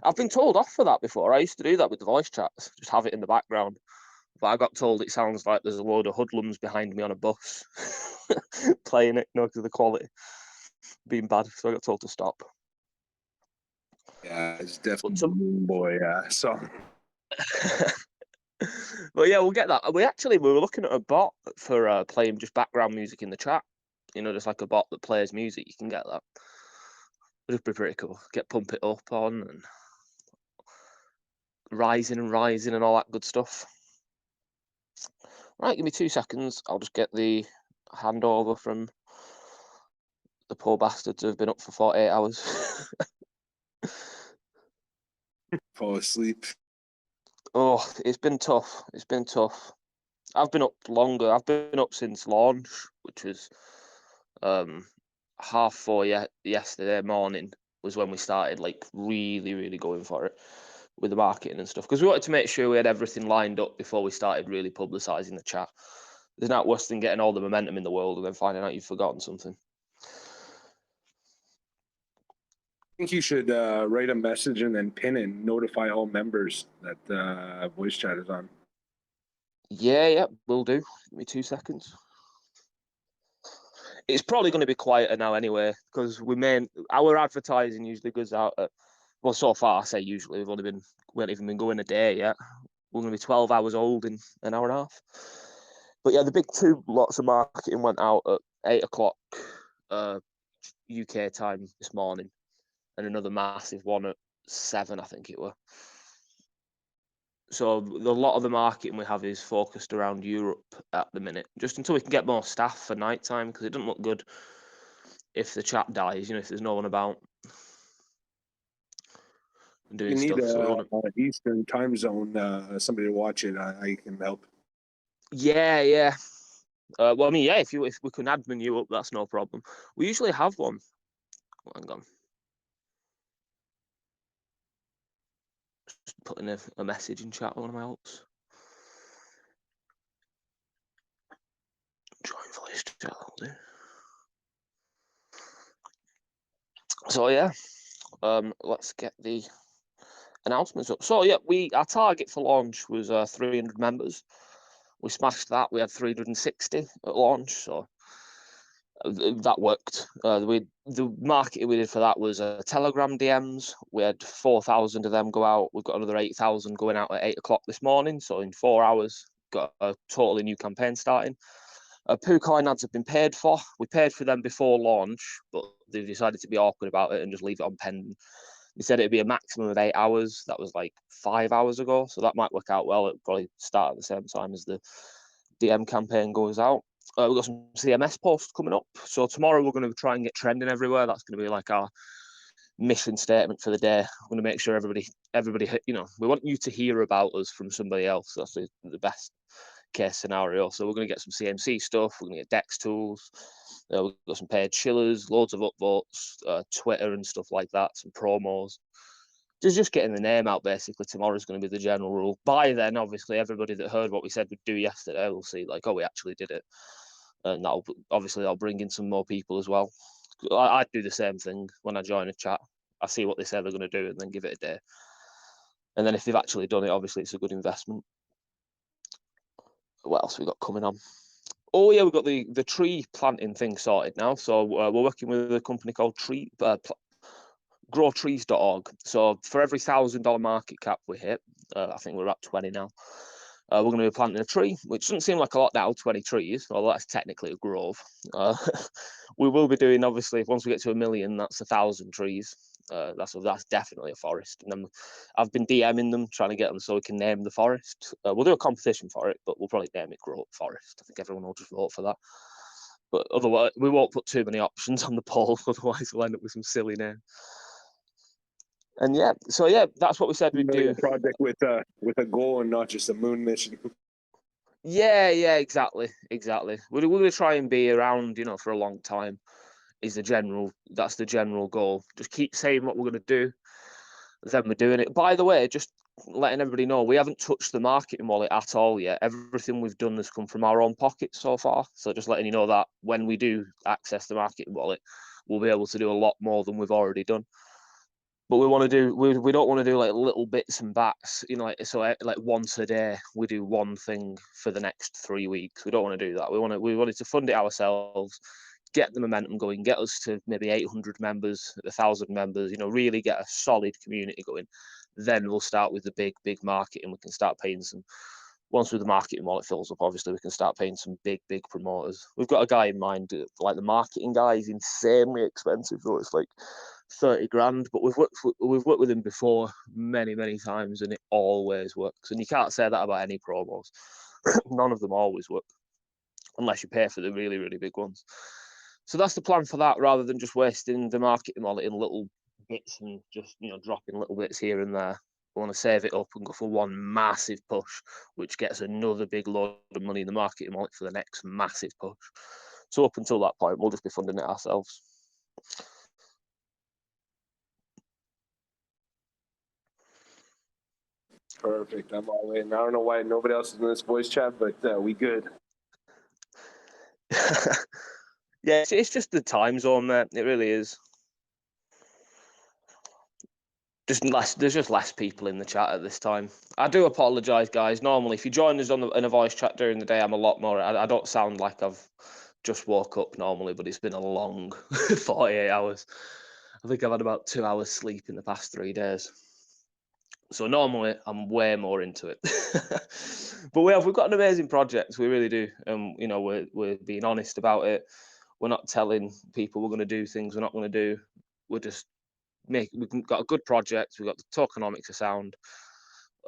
I've been told off for that before. I used to do that with the voice chats, just have it in the background. But I got told it sounds like there's a load of hoodlums behind me on a bus playing it, because of the quality being bad. So I got told to stop. Yeah, it's definitely boy. Yeah, so. But yeah, we'll get that. We were looking at a bot for playing just background music in the chat. Just like a bot that plays music. You can get that. It'd be pretty cool. Get Pump It Up on and Rising and all that good stuff. Right, give me 2 seconds. I'll just get the handover from the poor bastards who have been up for 48 hours. Fall asleep. Oh, it's been tough. It's been tough. I've been up longer. I've been up since launch, which was 4:30 yesterday morning was when we started like really, really going for it with the marketing and stuff, because we wanted to make sure we had everything lined up before we started really publicising the chat. There's not worse than getting all the momentum in the world and then finding out you've forgotten something. I think you should write a message and then pin it and notify all members that voice chat is on. Yeah, will do. Give me 2 seconds. It's probably going to be quieter now anyway, because our advertising usually goes out at, well, so far I say usually, we haven't even been going a day yet. We're going to be 12 hours old in an hour and a half. But yeah, the big 2 lots of marketing went out at 8 o'clock UK time this morning, and another massive one at 7, I think it were. So a lot of the marketing we have is focused around Europe at the minute, just until we can get more staff for night time, because it doesn't look good if the chat dies, if there's no one about doing You need stuff. an Eastern time zone, somebody to watch it. I can help. Yeah. Well, I mean, yeah, if we can admin you up, that's no problem. We usually have one. Oh, hang on. Just putting a message in chat on one of my alts. Join voice chat, will do. So yeah, let's get the announcements up. So yeah, our target for launch was 300 members. We smashed that. We had 360 at launch, so that worked. The marketing we did for that was Telegram DMs. We had 4,000 of them go out. We've got another 8,000 going out at 8 o'clock this morning. So in 4 hours, got a totally new campaign starting. PooCoin ads have been paid for. We paid for them before launch, but they decided to be awkward about it and just leave it on pending. They said it'd be a maximum of 8 hours. That was like 5 hours ago, so that might work out well. It'll probably start at the same time as the DM campaign goes out. We've got some CMS posts coming up. So tomorrow we're going to try and get trending everywhere. That's going to be like our mission statement for the day. We're going to make sure everybody, we want you to hear about us from somebody else. That's the best case scenario. So we're going to get some CMC stuff. We're going to get DEX tools. We've got some paid chillers, loads of upvotes, Twitter and stuff like that, some promos. Just getting the name out, basically. Tomorrow's going to be the general rule. By then, obviously, everybody that heard what we said we'd do yesterday will see, like, oh, we actually did it. And that'll bring in some more people as well. I'd do the same thing when I join a chat. I see what they say they're going to do and then give it a day. And then if they've actually done it, obviously it's a good investment. What else we got coming on? Oh yeah, we've got the tree planting thing sorted now. So we're working with a company called growtrees.org. So for every $1,000 market cap we hit, I think we're at 20 now. We're going to be planting a tree, which doesn't seem like a lot now, 20 trees, although that's technically a grove. We will be doing, obviously, once we get to 1 million, that's 1,000 trees. That's definitely a forest. And then I've been DMing them, trying to get them so we can name the forest. We'll do a competition for it, but we'll probably name it Grow Forest. I think everyone will just vote for that. But otherwise, we won't put too many options on the poll, otherwise we'll end up with some silly name. And yeah, so yeah, that's what we said we'd do. A project with a goal and not just a moon mission. Yeah, exactly. We're going to try and be around, for a long time. That's the general goal. Just keep saying what we're going to do, then we're doing it. By the way, just letting everybody know, we haven't touched the marketing wallet at all yet. Everything we've done has come from our own pockets so far. So just letting you know that when we do access the marketing wallet, we'll be able to do a lot more than we've already done. But we want to do we don't want to do like little bits and bats, you know, like once a day we do one thing for the next 3 weeks. We don't want to do that. We wanted to fund it ourselves, get the momentum going, get us to maybe 800 members, 1,000 members, you know, really get a solid community going. Then we'll start with the big marketing. We can start paying some. Once with the marketing wallet fills up, obviously we can start paying some big promoters. We've got a guy in mind, like the marketing guy is insanely expensive though. It's like 30 grand, but we've worked with him before many times, and it always works. And you can't say that about any promos. None of them always work unless you pay for the really big ones. So that's the plan for that, rather than just wasting the marketing wallet in little bits and just, you know, dropping little bits here and there. We want to save it up and go for one massive push, which gets another big load of money in the marketing wallet for the next massive push. So up until that point, we'll just be funding it ourselves. Perfect. I'm all in. I don't know why nobody else is in this voice chat, but we good. Yeah, it's just the time zone, mate. It really is. There's just less people in the chat at this time. I do apologise, guys. Normally, if you join us in a voice chat during the day, I'm a lot more. I don't sound like I've just woke up normally, but it's been a long 48 hours. I think I've had about 2 hours sleep in the past 3 days. So normally I'm way more into it. But we've got an amazing project. We really do. You know, we're being honest about it. We're not telling people we're going to do things we're not going to do. We're just we've got a good project. We've got the tokenomics of sound,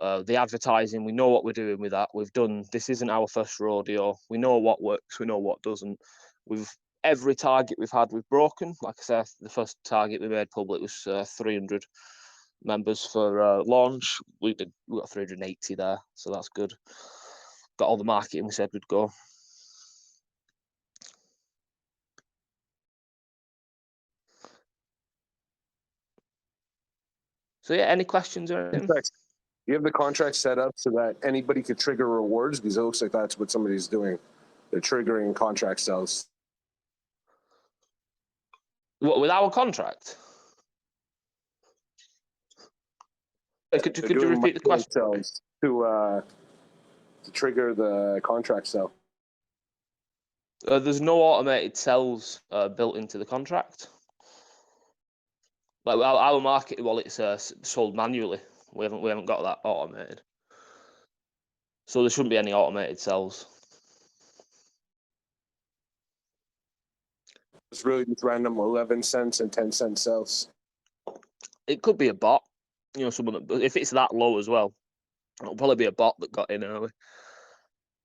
the advertising. We know what we're doing with that. This isn't our first rodeo. We know what works. We know what doesn't. Every target we've had, we've broken. Like I said, the first target we made public was 300 members for launch. We got 380 there, so that's good. Got all the marketing we said we'd go. So yeah, any questions or anything? You have the contract set up so that anybody could trigger rewards, because it looks like that's what somebody's doing. They're triggering contract sales. What, with our contract? Could you repeat the question? To trigger the contract sale. There's no automated sells built into the contract. Like our marketing wallet's sold manually. We haven't got that automated. So there shouldn't be any automated sells. It's really just random 11 cents and 10 cent sales. It could be a bot, you know, someone that, if it's that low as well, it'll probably be a bot that got in early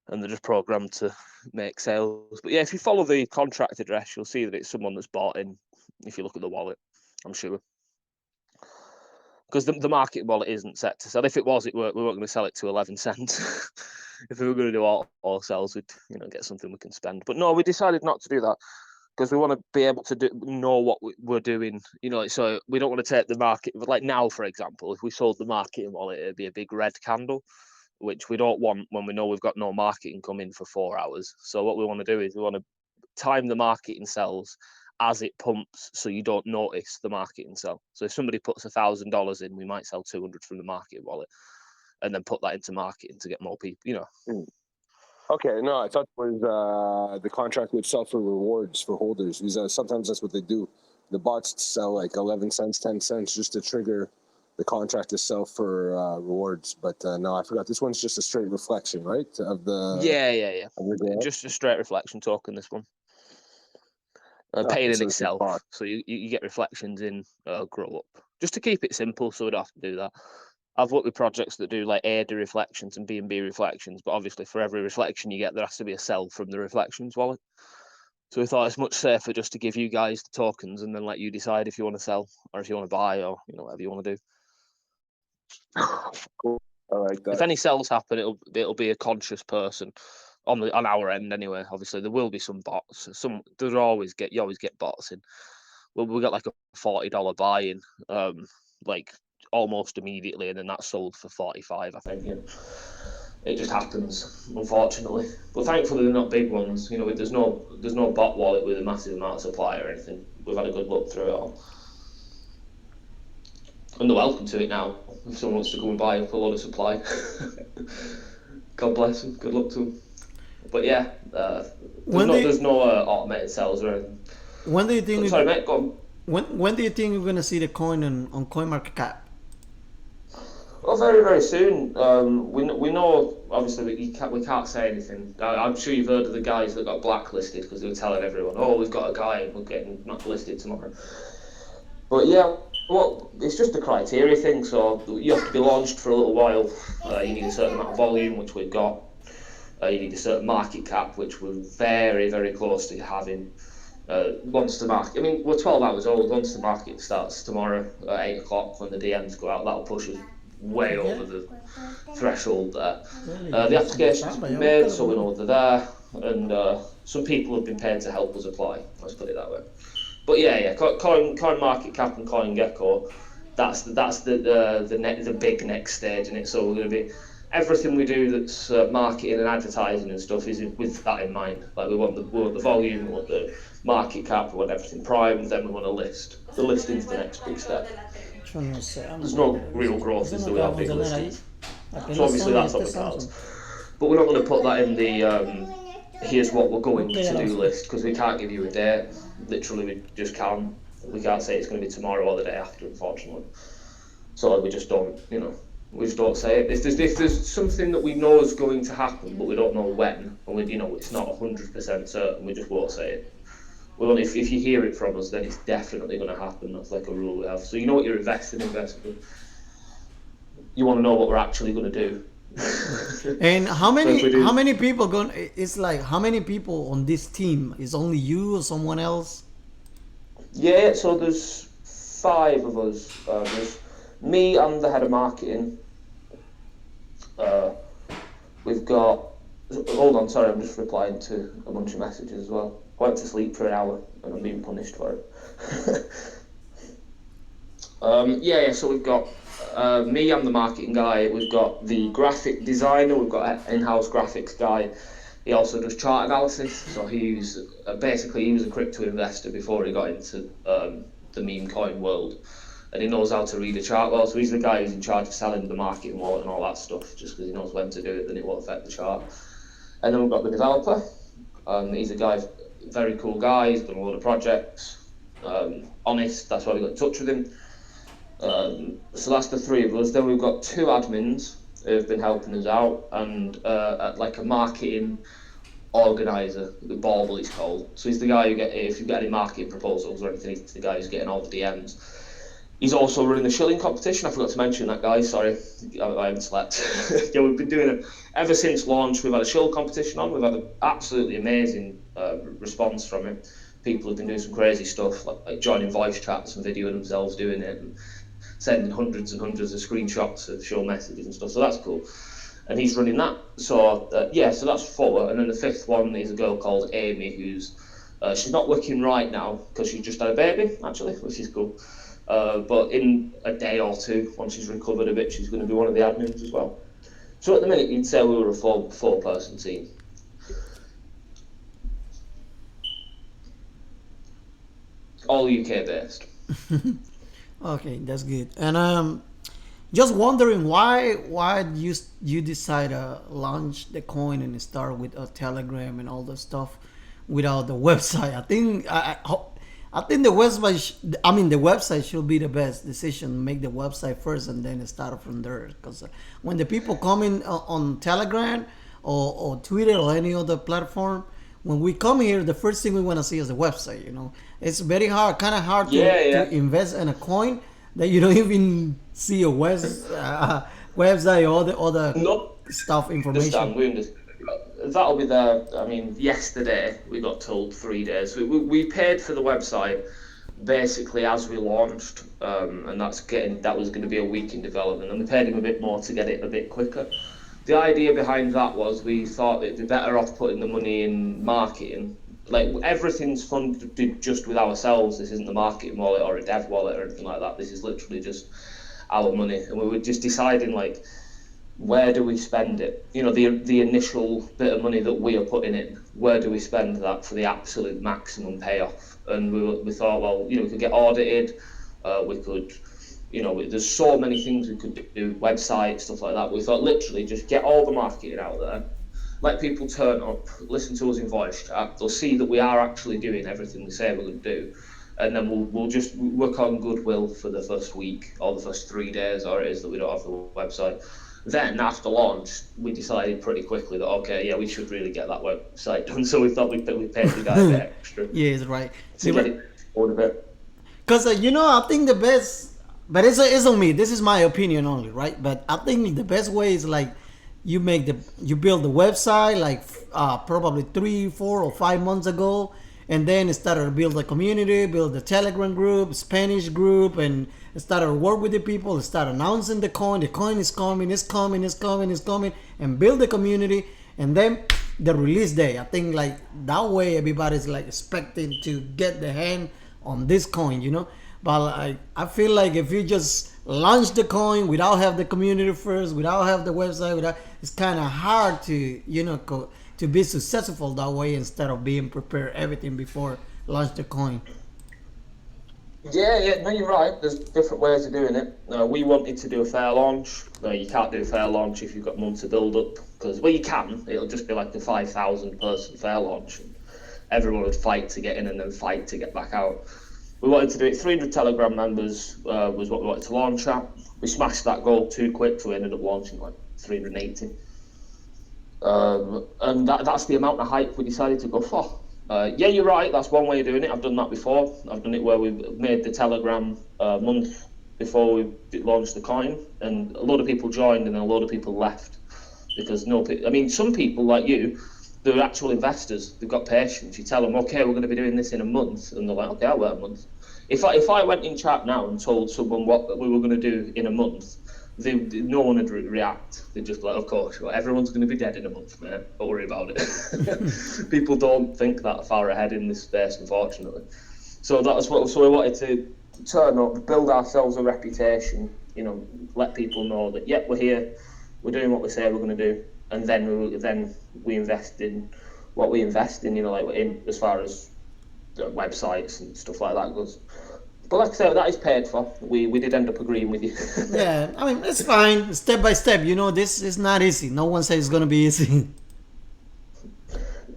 and they're just programmed to make sales. But yeah, if you follow the contract address, you'll see that it's someone that's bought in. If you look at the wallet, I'm sure. Because the market wallet isn't set to sell. If it was, we weren't going to sell it to 11 cents. If we were going to do all sales, we'd, you know, get something we can spend. But no, we decided not to do that because we want to be able to know what we're doing. You know, so we don't want to take the market. Like now, for example, if we sold the marketing wallet, it'd be a big red candle, which we don't want when we know we've got no marketing coming for 4 hours. So what we want to do is we want to time the marketing sells as it pumps, so you don't notice the marketing sell. So if somebody puts $1,000 in, we might sell 200 from the marketing wallet, and then put that into marketing to get more people. You know. Okay, no, I thought it was the contract would sell for rewards for holders. Because sometimes that's what they do. The bots sell like 11 cents, 10 cents just to trigger the contract to sell for rewards. But no, I forgot. This one's just a straight reflection, right? Of the yeah. Just a straight reflection token. This one. Paying in itself, so you get reflections in grow up, just to keep it simple, so we don't have to do that. I've worked with projects that do like ADA reflections and BNB reflections, but obviously for every reflection you get, there has to be a sell from the reflections wallet. So we thought it's much safer just to give you guys the tokens and then let you decide if you want to sell or if you want to buy or, you know, whatever you want to do. Cool. I like that. If any sells happen, it'll be a conscious person on our end anyway. Obviously there will be some bots. You always get bots in. Well, we got like a $40 buy-in, like almost immediately, and then that sold for 45, I think. And it just happens, unfortunately. But thankfully they're not big ones. You know, there's no bot wallet with a massive amount of supply or anything. We've had a good look through it all. And they're welcome to it now. If someone wants to go and buy up a lot of supply, God bless them. Good luck to them. But yeah, there's no automated sales or anything. When do you think? Sorry, mate. Go on. When do you think you're gonna see the coin on CoinMarketCap? Well, very, very soon. We know, obviously, we can't say anything. I'm sure you've heard of the guys that got blacklisted because they were telling everyone, "Oh, we've got a guy and we're getting not listed tomorrow." But yeah, well, it's just a criteria thing. So you have to be launched for a little while. You need a certain amount of volume, which we've got. You need a certain market cap, which we're very, very close to having. Once the market, I mean, we're 12 hours old. Once the market starts tomorrow at 8 o'clock when the DMs go out, that'll push us way over the threshold there. The application's been made, so we know they're there, and some people have been paid to help us apply. Let's put it that way. But yeah, CoinMarketCap and CoinGecko, that's the big next stage in it. So we're going to be everything we do that's marketing and advertising and stuff is with that in mind. Like we want the volume, we want the market cap, we want everything primed, then we want to list. The listing's the next big step. There's no real growth until we have big listings. So obviously that's on the cards. But we're not going to put that in the here's what we're going to do list, because we can't give you a date. Literally, we just can't. We can't say it's going to be tomorrow or the day after, unfortunately. So we just don't, we just don't say it. If there's something that we know is going to happen, but we don't know when, and it's not 100% certain, we just won't say it. Well, if you hear it from us, then it's definitely going to happen. That's like a rule we have. So you know what you're investing in. You want to know what we're actually going to do. And how many people going? It's like how many people on this team? Is only you or someone else? Yeah, so there's 5 of us. There's me, I'm the head of marketing. We've got. Hold on, sorry, I'm just replying to a bunch of messages as well. I went to sleep for an hour and I'm being punished for it. So we've got me, I'm the marketing guy. We've got the graphic designer. We've got an in-house graphics guy. He also does chart analysis. So he was a crypto investor before he got into the meme coin world, and he knows how to read a chart well. So he's the guy who's in charge of selling the marketing wallet and all that stuff. Just because he knows when to do it, then it won't affect the chart. And then we've got the developer. He's a guy, very cool guy. He's done a lot of projects. Honest. That's why we got in touch with him. So that's the 3 of us. Then we've got 2 admins who've been helping us out, and like a marketing organizer, the Bauble it's called. So he's the guy if you get any marketing proposals or anything, he's the guy who's getting all the DMs. He's also running the shilling competition. I forgot to mention that, guy. Sorry, I haven't slept. Yeah, we've been doing it ever since launch. We've had a shill competition on. We've had an absolutely amazing response from it. People have been doing some crazy stuff, like joining voice chats and videoing themselves doing it, and sending hundreds and hundreds of screenshots of show messages and stuff. So that's cool. And he's running that. So so that's 4. And then the 5th one is a girl called Amy, who's she's not working right now because she just had a baby, actually, which is cool. But in a day or 2, once she's recovered a bit, she's going to be one of the admins as well. So at the minute, you'd say we were a 4-person team. All UK based. Okay, that's good. And just wondering why you decide to launch the coin and start with a Telegram and all the stuff without the website. I think the website should be the best decision. Make the website first and then start from there. Because when the people come in on Telegram or Twitter or any other platform, when we come here, the first thing we want to see is the website. It's very hard, kind of hard to invest in a coin that you don't even see a website or the other stuff information. That'll be there. I mean, yesterday we got told 3 days. We paid for the website basically as we launched, and that was going to be a week in development, and we paid him a bit more to get it a bit quicker. The idea behind that was we thought it'd be better off putting the money in marketing. Like, everything's funded just with ourselves. This isn't the marketing wallet or a dev wallet or anything like that. This is literally just our money, and we were just deciding, like, where do we spend it? The initial bit of money that we are putting in, where do we spend that for the absolute maximum payoff? And we thought, well, we could get audited, we could You know, there's so many things we could do, websites, stuff like that. We thought literally just get all the marketing out there, let people turn up, listen to us in voice chat. They'll see that we are actually doing everything we say we're going to do, and then we'll just work on goodwill for the first week or the first 3 days, or it is that we don't have the website. Then after launch, we decided pretty quickly that okay, yeah, we should really get that website done. So we thought we paid the guy a bit extra Yes, right. to get it ordered a bit. Because I think the best, but it's on me. This is my opinion only, right? But I think the best way is like you build the website like probably 3, 4, or 5 months ago, and then started to build a community, build a Telegram group, Spanish group, and started to work with the people, start announcing the coin. The coin is coming, it's coming, it's coming, it's coming, and build the community, and then the release day. I think like that way everybody's like expecting to get the hand on this coin. But I feel like if you just launch the coin without have the community first, without have the website, it's kind of hard to to be successful that way instead of being prepared everything before launch the coin. Yeah, no, you're right. There's different ways of doing it. We wanted to do a fair launch. You can't do a fair launch if you've got months to build up, because you can. It'll just be like the 5,000 person fair launch. Everyone would fight to get in and then fight to get back out. We wanted to do it. 300 Telegram members was what we wanted to launch at. We smashed that goal too quick, so we ended up launching like 380. And that's the amount of hype we decided to go for. Yeah, you're right. That's one way of doing it. I've done that before. I've done it where we've made the Telegram a month before we launched the coin, and a lot of people joined and a lot of people left because some people like you, they're actual investors. They've got patience. You tell them, okay, we're going to be doing this in a month, and they're like, okay, I'll wait a month. If I went in chat now and told someone what we were going to do in a month, no one would react. They'd just be like, of course, everyone's going to be dead in a month, mate. Don't worry about it. People don't think that far ahead in this space, unfortunately. So so we wanted to turn up, build ourselves a reputation, let people know that, yep, we're here, we're doing what we say we're going to do, and then we invest in what we invest in, as far as websites and stuff like that goes. But like I said, that is paid for. We did end up agreeing with you. Yeah, I mean, it's fine. Step by step, this is not easy. No one says it's going to be easy.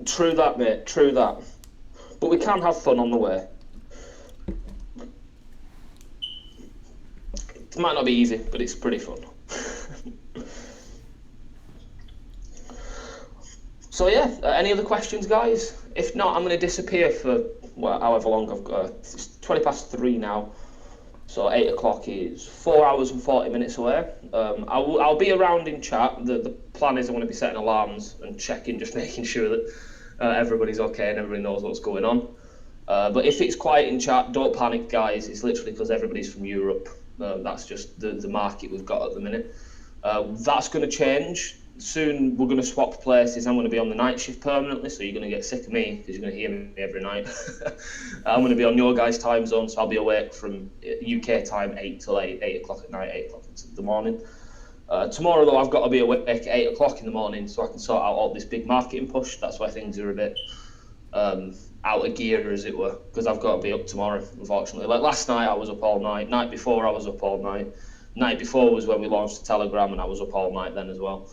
True that, mate. True that. But we can have fun on the way. It might not be easy, but it's pretty fun. So yeah, any other questions, guys? If not, I'm going to disappear for however long I've got. It's 3:20 now, so 8 o'clock is 4 hours and 40 minutes away. I'll be around in chat. The plan is I'm going to be setting alarms and checking, just making sure that everybody's okay and everybody knows what's going on. But if it's quiet in chat, don't panic, guys. It's literally because everybody's from Europe. That's just the market we've got at the minute. That's going to change. Soon we're going to swap places. I'm going to be on the night shift permanently, so you're going to get sick of me because you're going to hear me every night. I'm going to be on your guys' time zone, so I'll be awake from UK time 8 till 8 o'clock at night, 8 o'clock in the morning. Tomorrow, though, I've got to be awake at 8 o'clock in the morning so I can sort out all this big marketing push. That's why things are a bit out of gear, as it were, because I've got to be up tomorrow, unfortunately. Like last night, I was up all night. Night before, I was up all night. Night before was when we launched the Telegram, and I was up all night then as well.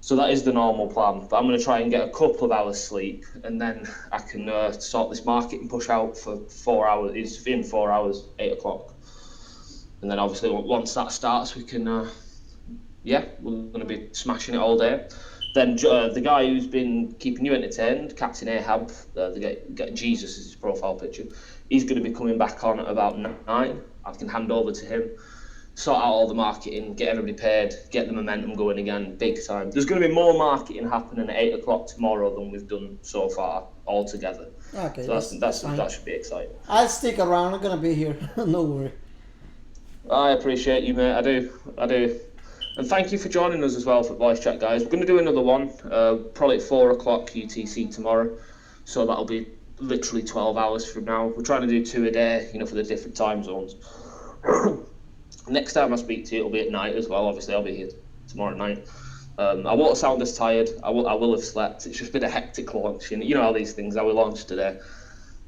So that is the normal plan, but I'm going to try and get a couple of hours sleep, and then I can sort this marketing push out for 4 hours. It's in 4 hours, 8 o'clock. And then obviously once that starts, we can, we're going to be smashing it all day. Then the guy who's been keeping you entertained, Captain Ahab, the guy, Jesus is his profile picture, he's going to be coming back on at about 9. I can hand over to him, sort out all the marketing, get everybody paid, get the momentum going again, big time. There's going to be more marketing happening at 8 o'clock tomorrow than we've done so far altogether. Okay, so that should be exciting. I'll stick around. I'm going to be here. No worry. I appreciate you, mate. I do. And thank you for joining us as well for voice chat, guys. We're going to do another one, probably at 4 o'clock UTC tomorrow. So that'll be literally 12 hours from now. We're trying to do 2 a day, for the different time zones. Next time I speak to you, it'll be at night as well. Obviously, I'll be here tomorrow night. I won't sound as tired. I will have slept. It's just been a hectic launch. You know how these things, how we launched today.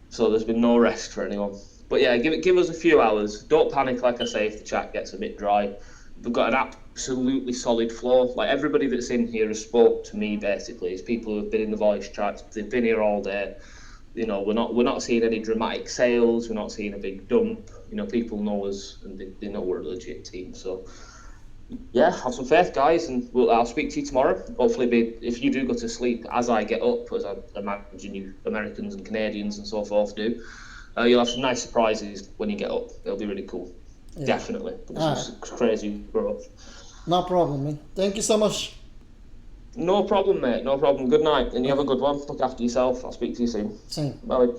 So there's been no rest for anyone. But yeah, give us a few hours. Don't panic, like I say, if the chat gets a bit dry. We've got an absolutely solid floor. Like everybody that's in here has spoke to me basically. It's people who've been in the voice chat. They've been here all day. You know, we're not seeing any dramatic sales. We're not seeing a big dump. You know, people know us and they know we're a legit team. So yeah, have some faith, guys, and I'll speak to you tomorrow. Hopefully, if you do go to sleep as I get up, as I imagine you Americans and Canadians and so forth do, you'll have some nice surprises when you get up. It'll be really cool. Yeah. Definitely. Some crazy growth. No problem, man. Thank you so much. No problem, mate. No problem. Good night, and you have a good one. Look after yourself. I'll speak to you soon. Same. Bye.